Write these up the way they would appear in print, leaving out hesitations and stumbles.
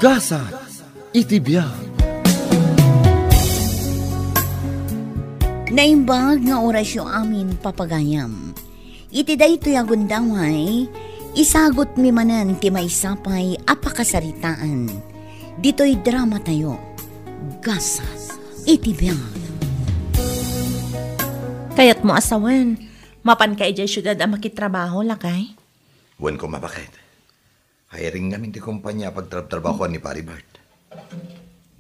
Gasa itibiyag. Naimbag nga orasyo amin papagayam. Iti daytoy agundaway, isagot mi manan ti maysapay apakasaritaan. Dito'y drama tayo. Gasa itibiyag. Kayat mo asawan, mapan ka ijay syudad ang makitrabaho lakay? Wan ko mabakit. Hiring namin ti kumpanya pagtrabaho ni Pari Bart.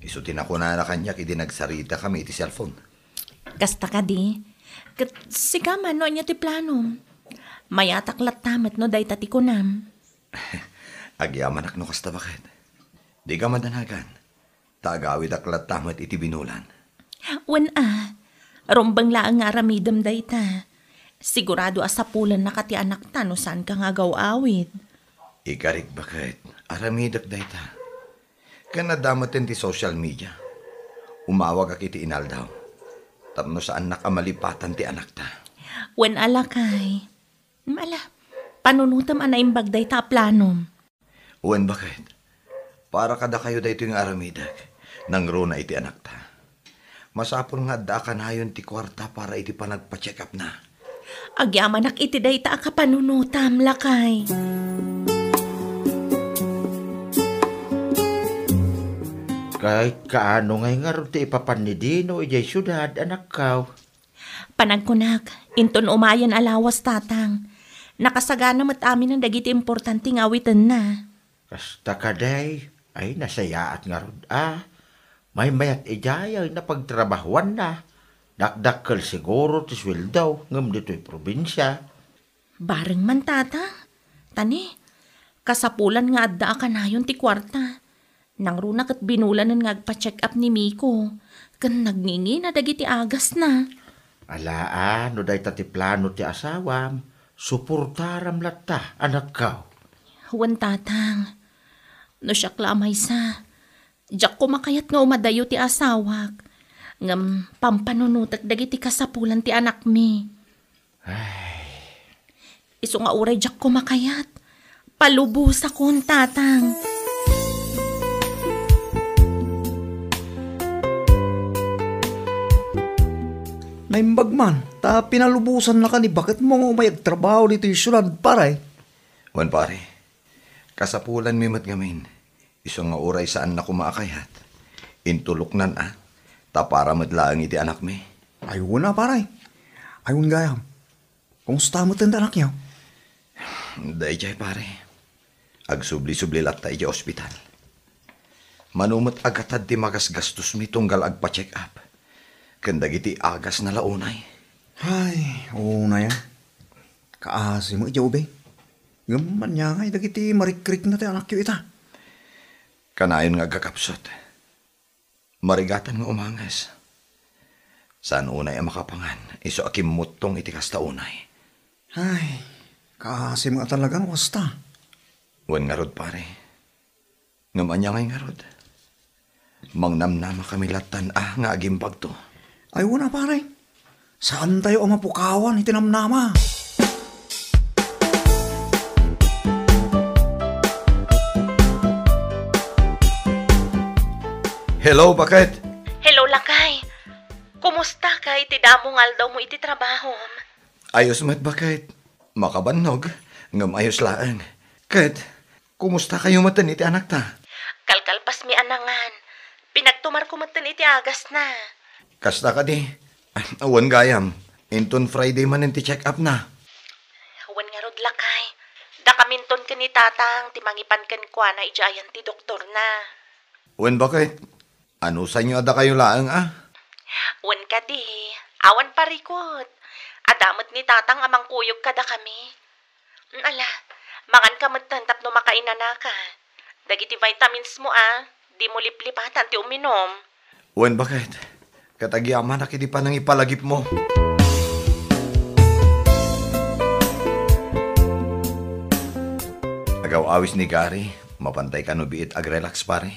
Isutin ako na kanya kidi nagsarita kami iti cellphone. Kasta ka di. Sikaman no niya ti plano. Mayatak latamet no day tati kunam. Agyaman ak no kasta bakit. Di ka madanagan. Tagawid ak latamet iti binulan. Wan rumbang laang nga ramidam day ta. Sigurado asapulan na kati anak ta no saan ka nga gawawid. Ikarik bakit. Aramidak day ta. Kanadamatin ti social media. Umawag ak iti inal daw. Tapno saan nakamalipatan ti anak ta. Wen alakay. Mala, panunutam anaimbag day ta planom. Wen bakit? Para kada kayo dayto yung aramidag. Nangro na iti anak ta. Masapol nga da ka na yun ti kwarta para iti panagpa-check up na. Agyamanak iti day ta akapanunutam lakay. Kahit kaano ngay nga rin ti ipapan ni Dino, ijay syudad, anak kaw. Panagkunak, inton umayan alawas tatang. Nakasagana mat amin ang dagiti importante nga awitan na. Kasta ka day, ay nasayaat nga rin May mayat ijay ay napagtrabahuan na. Dakdakkel siguro ti sweldaw, ngam dito'y probinsya. Bareng man tatang. Tani, kasapulan nga adda ka na yun ti kwarta. Nang runak at binulanan nga agpa-check up ni Miko. Kan nagningi na dagiti agas na. Alaan, no day tati plano ti asawam. Suportaram latta, anak kaw. Huwan tatang. No siya klamay sa. Diyak kumakayat nga umadayo ti asawak. Ngam pampanunutak dagiti kasapulan ti anak mi. Ay. Iso nga uray diyak kumakayat. Palubos akong tatang. Naimbag man, ta pinalubusan na ka ni bakit mo may trabaho dito yung syudad, paray? Wan pare, kasapulan mi mat ngamin. Iso nga uray saan na kumakayat. Intulok nan ta para madlaang iti anak mi. Ayun na, paray. Ayun gayam. Kumusta mo tanda anak niyo? Day jay pare. Agsubli-subli latta iti ospital. Manumot agatad ti magasgastos mi tunggal agpa-check up. Kandagiti agas na launay. Ay, oo na yan. Kaasi mo iti ube. Gaman niya nga, dagiti marikrik na tayo anak ito ita. Kanayon nga gakapsot. Marigatan nga umangas. Saan unay ang makapangan, iso akim mutong iti kasta unay. Ay, kaasi mo talagang wasta. Wan nga rod pare. Ngaman niya nga rod. Mangnamnama kami latan nga agimpag to. Ay, wala pare. Saan tayo ang mapukawan itinamnama? Hello, bakit? Hello lakay. Kumusta ka iti damong aldaw mo iti trabaho? Ayos mat bakit? Makabannog. Ngam ayos laan. Kat, kumusta kayo matan iti anak ta? Kalkalpas mi anangan. Pinagtumar ko matan iti agas na. Kasta ka di. Awan gayam. Inton Friday man ti check up na. Awan nga rod lakay. Da kaminton ka ni tatang timangipan kan kwa na ijayan ti doktor na. Awan bakit? Ano sa inyo ada kayo laang Awan ka di. Awan parikot. Adamot ni tatang amang kuyog kada kami. Ala, mangan ka matantap no makainana ka. Dagiti vitamins mo di mo liplipatan ti uminom. Awan bakit? Katagyaman nakidi pa nang ipalagip mo. Agaw awis ni Gary, mapantay ka no biit ag-relax pare.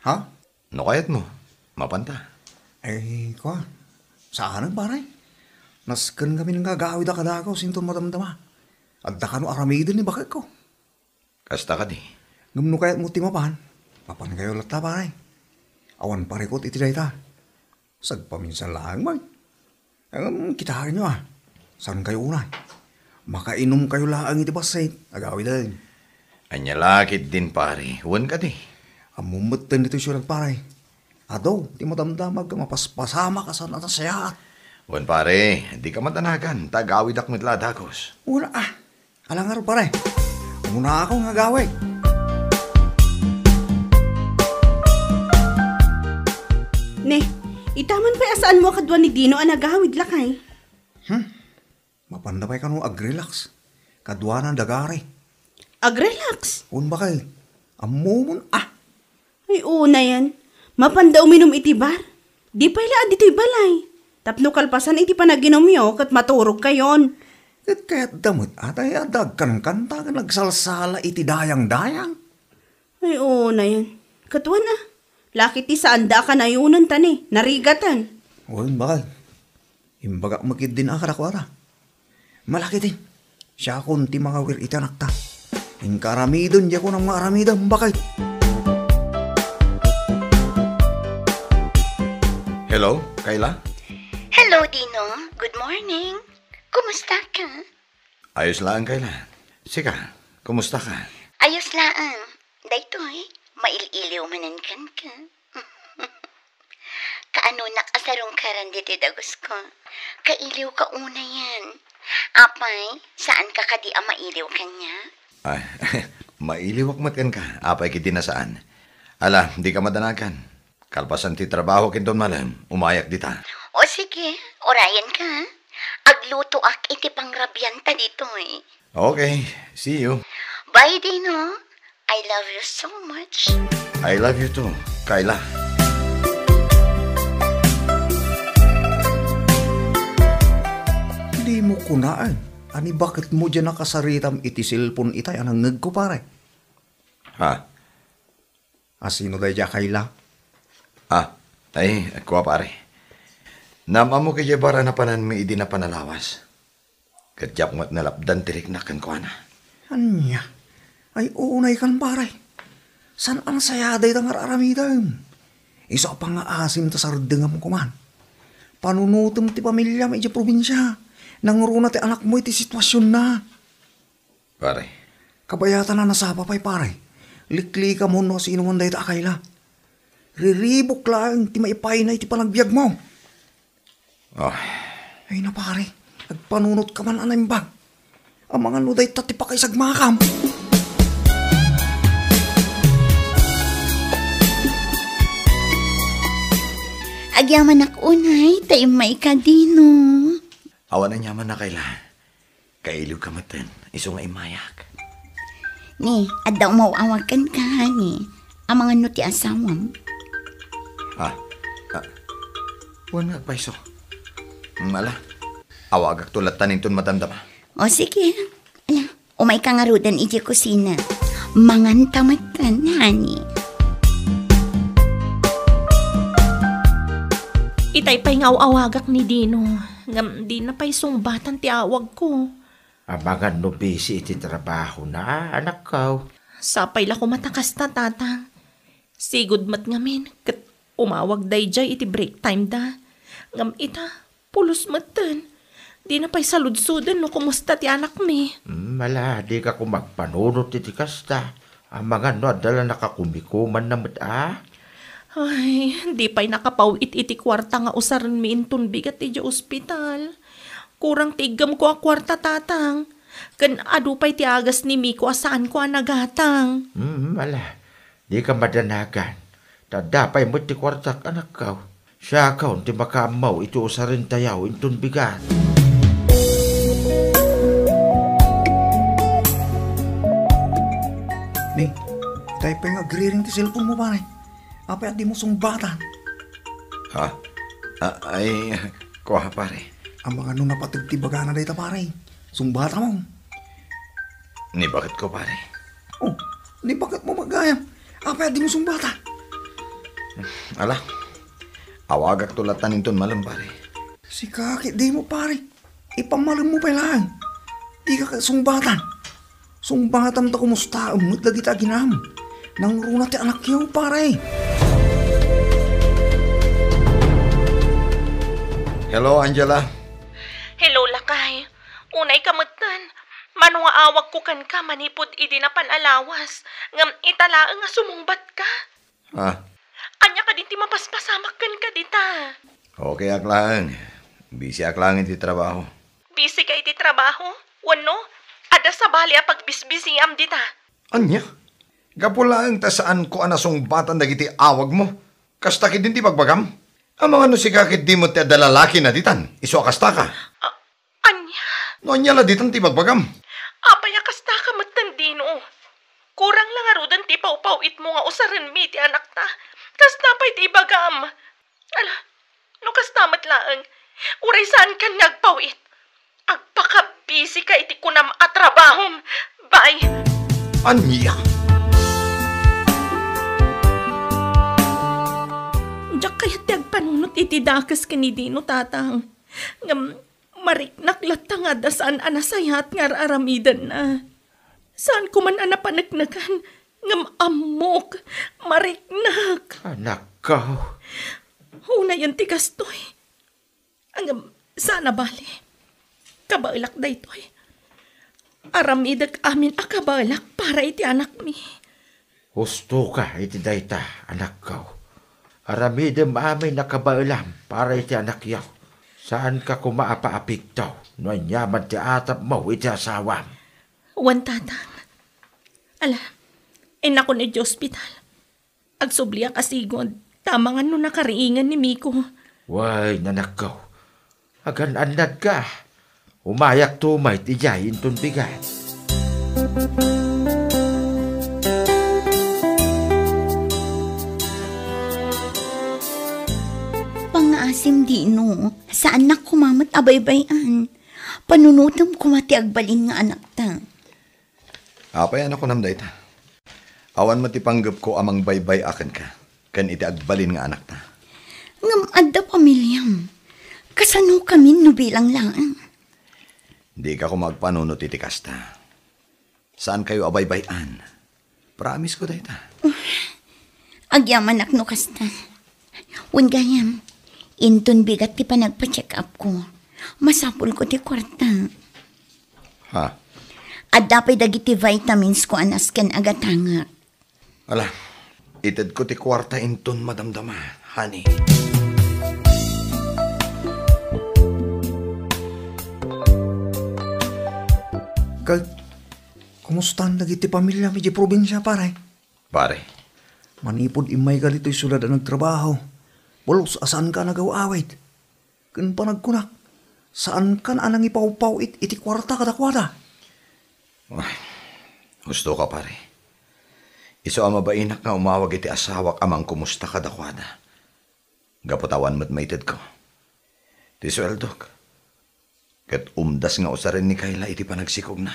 Ha? No kayat mo, mapanta. Eh, kwa. Saan ang pare? Naskan kami nang gagawid akadakaw sinton matamtama. Agda ka no aramidin ni bakit ko. Kasta ka di. Ngumno kayat mo timapan. Papan kayo lata pare. Awan pare ko iti dayta. Sagpaminsan lang man. Kita nyo Saan kayo unay? Makainom kayo laang iti basay. Agawi din. Anya lakit din pare. Huwan ka di. Amumutan dito siya pare. Ado, di madamdamag mapaspasama ka sa natasayat. Huwan pare, di ka matanagan. Tagawid ak mitladakos. Una alangar pare. Muna akong agaway. Ne, itaman pa asaan mo kadwa ni Dino ang nagawid lakay. Mapanda pa'y kanu agrelax. Kadwa ng dagari. Agrelax. Un ba kay? Amumon Ay, una yan. Mapanda uminom iti bar. Di pa ila dito'y balay. Tapno kalpasan iti panaginom yo kat maturog kayon. At kaya't damot atay adag kanang kanta ka nagsalsala iti dayang-dayang. Ay, una yan. Katwa na. Laki ti saan da ka na yunan tani. Narigatan. Un ba kay? Imbaga makid din akarakwara. Malaki din. Siya akong ti mga wir itanak ta. Ang karamidon diya ko ng mga aramidon bakit? Hello, Kayla? Hello, Dino. Good morning. Kumusta ka? Ayos lang, Kayla. Sika, kumusta ka? Ayos laang. Daytoy, maililiw manan ka. Kaano nakasarong karan diti dagos ko. Kailiw ka una yan. Apay, saan ka kadi ang mailiw kanya? Ay, mailiwak matkan ka. Apay kiti na saan. Ala, di ka madanakan. Kalpasan ti trabaho kinton malam. Umayak dita. O sige, orayan ka. Agluto ak iti pangrabyanta dito eh. Okay, see you. Bye, Dino. I love you so much. I love you too, Kayla. Di mo kunaan. Ani bakit mo dyan nakasaritam iti silpon itay anang ngag ko pare? Ha? Asino day dya Kayla? Ay, kuha pare. Namamo kaya bara na panan mi idi na panalawas. Kadyak mo't nalapdan tirik na kan kuha na. Anya? Ay unay kan pare. San ang sayaday tangar aramidan? Isa pa nga asim ta sardengam kuman. Panunutom ti pamilya may probinsya. Nanguruna ti anak mo iti sitwasyon na. Pare. Kabayatan na nasapa pa'y pare. Likli ka mo no sino man dahi ta Kayla. Riribok lang ti maipay na iti panagbiag mo. Oh, Ay na pare, nagpanunot ka man anaimbag. Ang mga nuday tati pa kay sagmakam. Agyaman ak unay, tayo may ka, Dino. awan na nyaman na Kayla. Kailiw ka matan. Iso nga imayak. Ni, adaw mauawagan ka, ni. Ang mga nuti asawam. Huwag nga paiso. Mala. Awagak tulat taninton matandama. O sige. Ala, umay ka nga rudan iti kusina. Mangan tamatan, hani. Itay pa'y ngawawagak ni Dino. Ngam di na pa'y sumbatan ti awag ko. Abangan no busy iti trabaho na, anak kaw. Sapay la ko matakas na tatang. Sigud mat ngamin. Kat umawag day jay iti break time da. Ngam ita, pulos matan. Di na pa'y saludsudan no kumusta ti anak mi. Mala, di ka kung magpanunot iti kasta. Abangan no, adala nakakumikuman na mat Ay, di pa'y nakapawit iti kwarta nga usaran mi inton bigat iti ospital. Kurang tigam ko a kwarta tatang. Kan adu pa'y ti agas ni Miko asaan ko a nagatang. Mala, di ka madanagan. Tadapay mo ti kwartak anak kaw. Siya kaw, ti makamaw ito usarin tayaw inton bigat. Ni, tayo pa yung agriring ti cellphone mo pare. Apay at di mo sumbatan. Ha? Ay, kuha pare. Ang mga nung napatagtibaga na dahi ta pare. Sumbata mo. Ni bakit ko pare? Oh, di bakit mo magayam? Apay at di mo sumbatan. Ala, awagak tulat taninton malam pare. Si kakit di mo pare. Ipamalam mo pa lang. Di ka sumbatan. Sumbatan ta kumusta umut lagi ta ginam. Nang runa ti anak yaw, pare. Hello, Angela. Hello, lakay. Unay kamutan. Mano nga awag ko kan ka manipod idi na panalawas. Ngam italaang nga sumungbat ka. Ha? Anya ka din ti mapaspasamak kan ka dita. Okay, aklang. Busy aklang iti trabaho. Busy ka iti trabaho? Wano? Ada sa bali a pagbisbisi am dita. Anya? Gapulang ta saan ko anasong batan dagiti awag mo. Kasta ki din ti pagbagam. Ang mga no si kakit di mo ti adalalaki na ditan. Iso kasta ka. Anya? No anya la ditan ti pagbagam. Apaya kasta ka matandino. Kurang lang arudan ti pau-pauit mo nga usaran mi ti anak ta. Kasta pa'y ti ibagam. Ala, no kasta matlaang. Uray saan ka nagpauit. Agpakabisi ka iti kunam at trabahom. Bye. Anya? Diyak kaya ti agpanunot iti dakas kanidino tatang. Ngam mariknak latang ada saan anasayat nga aramidan na. Saan ko man anapanagnagan. Ngam amok. Mariknak. Anak ko. Una yan ti kastoy. Ngam sana bali. Kabalak da ito'y. Aramidag amin akabalak para iti anak mi. Husto ka iti dayta, anak ko. Aramidem amin nakabailam para iti anak yaw. Saan ka kumaapa-apik daw? No anyaman ti atap mo iti asawam. Wan tatang. Ala, inako na di ospital. Agsubliya kasigod. Tama nga no nakariingan ni Miko. Way, nanak ko. Agan-anad ka. Umayak tumay ti jayin ton bigat. Pangaasim dino, saan na kumamat abaybayan? Panunutom kumati agbalin nga anak ta. Apay ano ko namday ta. Awan mati panggap ko amang baybay akan ka. Kan iti agbalin nga anak ta. Ngam adda pamilyam. Kasano kami no bilang lang. Di ka ko magpanunot iti kasta. Saan kayo abaybayan? Promise ko dayta. Agyaman ak no kasta. Gayam, inton bigat ti panagpa-check up ko. Masapul ko ti kwarta. Ha? Adda pa'y dagiti vitamins ko anas ken agatangak. Ala, ited ko ti kwarta inton madamdama, honey. Kumusta ang nagiti pamilya mi di probinsya, pare? Pare, Manipod imay ka dito'y sulad ang nagtrabaho. Bulos, asaan ka nagaw-awit? Kun panagkunak, saan ka na anang ipaw-pawit iti kwarta kadakwada? gusto ka pare. Iso ang mabainak nga umawag iti asawak amang kumusta kadakwada. Gaputawan mo't maited ko. Ti sweldok. Kat umdas nga usarin ni Kayla iti panagsikog na.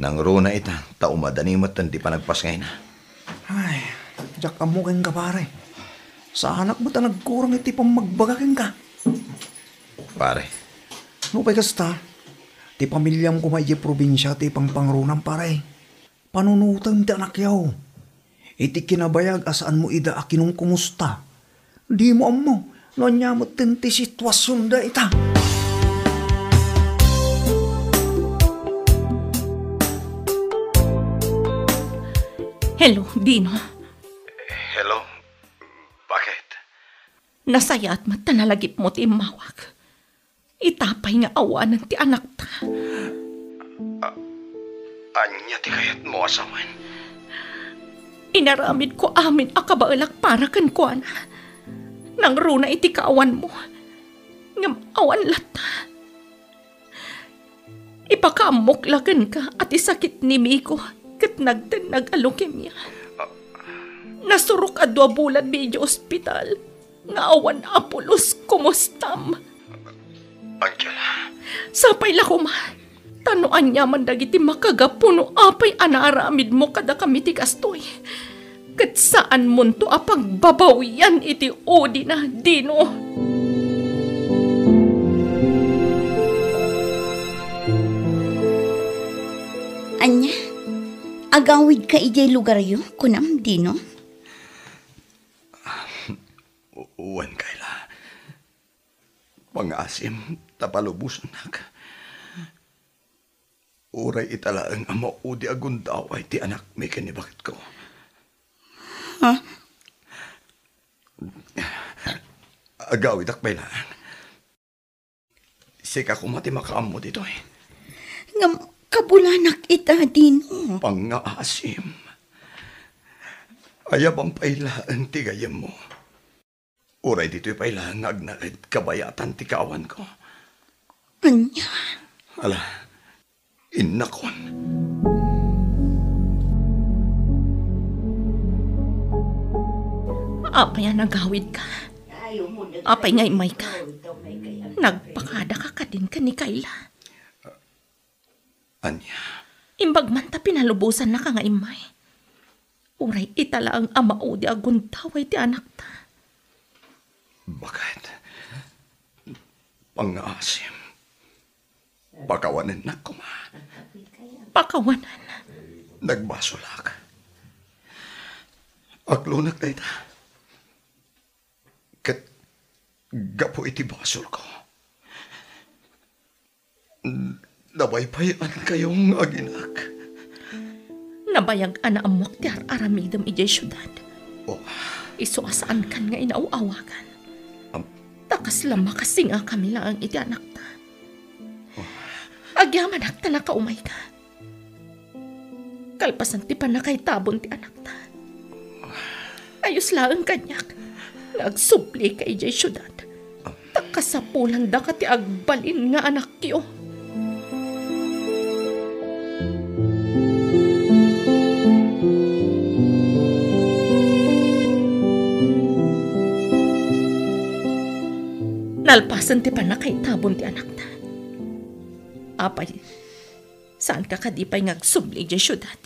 Nang runa ita, taumadanimot tan di panagpasngay na. Ay, jak amukin ka, pare. Sa anak mo ta nagkurang iti pang magbagakin ka. Pare, No, pa'y kasta, ti pamilyam ko may di probinsya ti pang pangrunang, pare. Panunutan ti anak yaw. Iti kinabayag asaan mo ida akinong kumusta. Di mo amo, no nyamot din ti sitwasyon da ita. Hello, Dino. hello? Bakit? Nasaya at matanalagip mo ti mawag. Itapay nga awanan ti anak ta. Anya ti kayat mo asawan? Inaramid ko amin akabaalak para kan kuana. Nang runa iti kaawan mo. Ngam awan lata. Ipakaamok lagan ka at isakit ni Miko kat nagtanag a leukemia. Nasurok a 2 bulan medyo ospital. Nga awan apulos kumustam. Angela. Sapay la ko ma. Tanuan niya man dagiti makagapuno apay anaramid mo kada kami ti kastoy. Kat saan mo to apagbabawian iti odi na, Dino? Anya, Agawid ka ijay lugar yu, kunam, Dino? Uwan kaila. Pangasim, tapalubusan nak. Uray italaang ama o di agundaway ti anak may kanibakit ko. Ha? Agawid akbailaan. Sika kumati makaam mo dito eh. Ngam kabulanak ita, Dino. Pangasim. Ayabang pailaan ti gayam mo. Uray dito'y pailaan agnakit kabayatan ti kawan ko. Anya? Ala, innakon. Apay nagawid ka. Apay nga imay ka. Nagpakada ka din ka ni Kayla. Anya, Imbag man ta pinalubusan na ka nga imay. Uray itala ang ama o di aguntaway ti anak ta. bakit? Pangasim. Pakawanan na kuma. Pakawanan. Nagbasulak. Aglunak na ita. Kat gapo iti basol ko. Nabaypayan kayong aginak. Nabayag ana amok ti aramidam ijay syudad. Oh, Isuasaan kan nga inauawagan. Am- Takas lama kasi nga kami lang iti anak ta. Agyaman akta na kaumay ka. Kalpasan ti panakay tabon ti anak ta. Ayos lang kanyak. Nagsupli ka ijay syudad. Takasapulan da ka ti agbalin nga anak kiyo. Nalpasan ti panakay tabon ti anak ta. Apay, saan ka kadipay ngagsubli di syudad?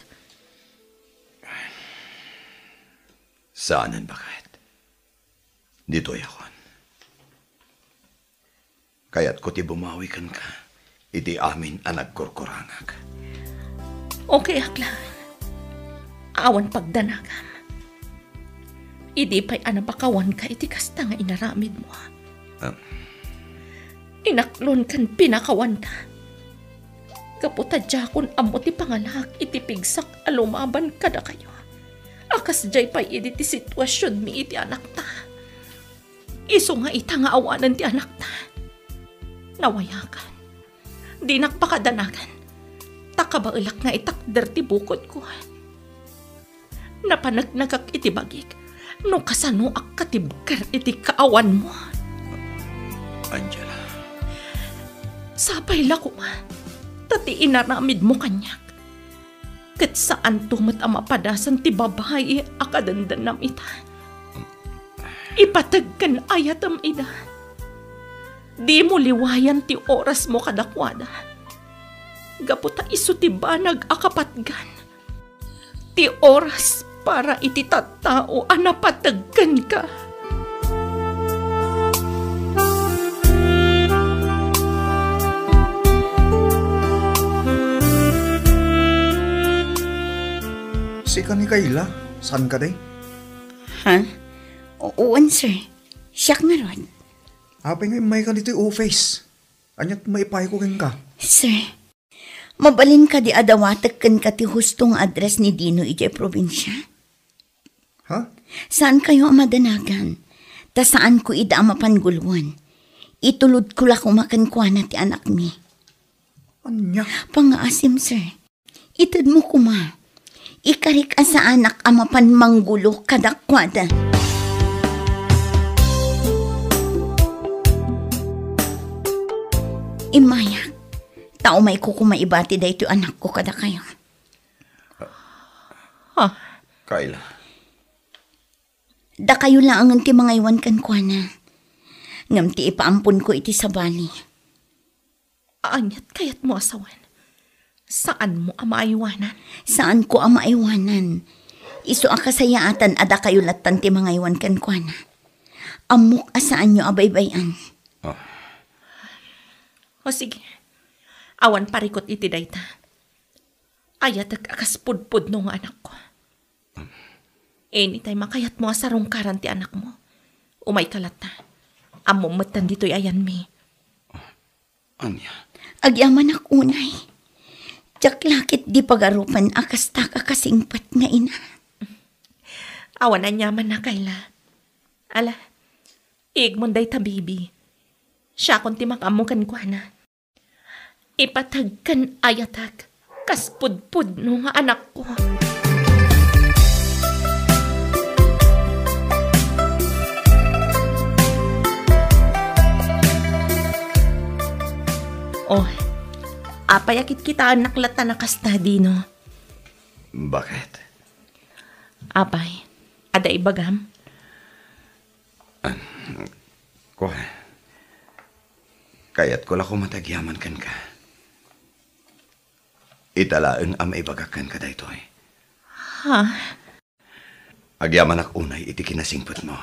saanan bakit? Dito yakon. Kaya't ko ti bumawi kan ka. Iti amin ang nagkurkurangag. Okay, akla. Awan pagdanagam. Idi pa'y anabakawan ka iti kasta nga inaramid mo. Inaklon kan pinakawan ka. Kaputadya kun amo ti pangalak iti pigsak alumaban kada kayo. Akas jay pa'y iti ti sitwasyon mi iti anak ta. Iso nga ita nga awanan ti anak ta. Nawayakan. Di nakpakadanagan. Takabailak nga itakder ti bukod ko. Napanagnagak iti bagik. No kasano ak katibkar iti kaawan mo. Angela. Sapay la ko ma. Tati inaramid mo kanyak. Kat saan tumat ang mapadasan ti babae akadandanam ita. Ipatagkan ayatam ida. Di mo liwayan ti oras mo kadakwada. Gaputa iso ti banag akapatgan. Ti oras para iti tattao anapatagkan ka. Sika ni Kayla, saan ka day? Ha? Uwan, sir. Siyak nga ron. Apay nga may ka dito yung office. Anyat maipay ko ken ka. Sir, mabalin ka di adawatag kan ka ti hustong address ni Dino ijay probinsya. Ha? Saan kayo ang madanagan? Ta saan ko ida ang mapangulwan? Itulod ko la kumakankwana ti anak mi. Anya? Pangaasim, sir. Itad mo kuma. Ikarik sa anak ang mapanmanggulo kadakwada. Imaya, tao may kukumaibati da ito anak ko kada kayo. Kayla. Da kayo lang ang ti mga iwan kankwana. Ngam ti ipaampun ko iti sa bali. Anyat kayat mo asawan. Saan mo ang maiwanan? Saan ko ang maiwanan? Iso ang kasayaatan ada kayo latan ti mga iwan kankwana. Amok asaan nyo abaybayan. O sige, awan parikot iti dayta. Ayat akas pudpud no nga anak ko. Anytime makayat mo asarong karan ti anak mo. Umay kalat na. Amumatan dito'y ayan mi. Anya? Agyaman ak unay. Tiyak lakit di pagarupan akas taka kasingpat nga ina. Awan na nyaman na kayla. Ala, igmonday ta bibi. Siya kung timakamukan ko na. Ipatagkan ayatag. Kas pudpud no nga anak ko. Oh, apayakit kita anak lata na kastadi no. Bakit? Apay, ada ibagam? Ko, kaya't ko lang kumatagyaman kan ka. Italaang amay bagakan ka daytoy. Ha? Agyaman ak unay iti kinasingput mo.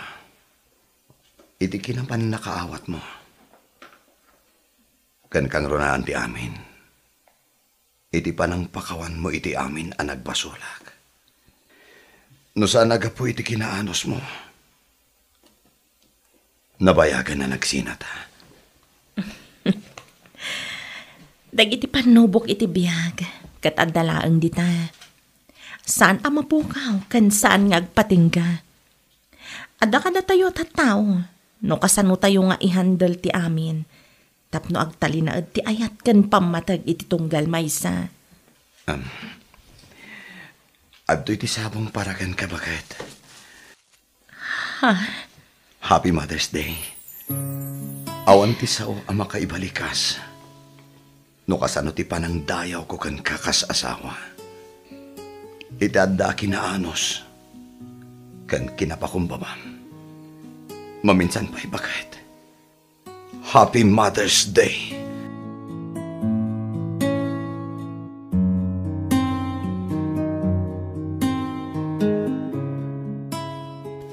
Iti kinapan nakaawat mo. Kan kang runaan ti amin. Iti panang pakawan mo iti amin ang nagbasulak. No saan nagapu iti kinaanos mo. Nabayagan na nagsinata. Dagiti panubok iti biyag, kat adalaang dita. Saan ang mapukaw, kan saan nga agpatingga. Ada ka na tayo tataw, no kasano tayo nga ihandle ti amin. Tapno agtalinaad ti ayat kan pamatag iti tunggal maysa. Adto iti sabong paragan ka bakit? Ha? Happy Mother's Day. Awan ti sao ang makaibalikas. No kasano ti panang dayaw ko kan kakas asawa. Iti adda kinaanos. Kan kinapakumbabam. Maminsan pa'y bakit? Happy Mother's Day.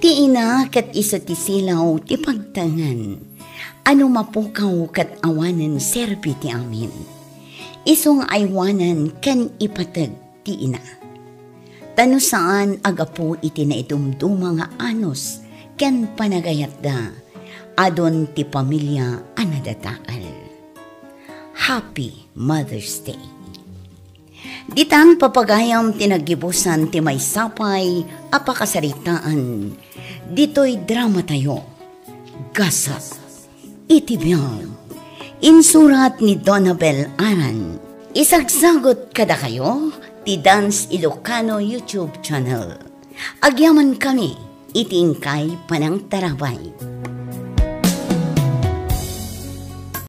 Ti ina kat isa ti silaw ti pagtangan. Ano mapukaw kat awanan serbi ti amin. Isong aywanan kan ipatag ti ina. Tano saan agapu iti na idumduma nga anos kan panagayat da. Adon ti pamilya anadataal. Happy Mother's Day. Ditan papagayam tinagibusan ti may sapay apakasaritaan. Dito'y drama tayo. Gasap. Itibiyang. Insurat ni Donabel Aran. Isagsagot kada kayo ti Dance Ilocano YouTube channel. Agyaman kami itingkay panang tarabay.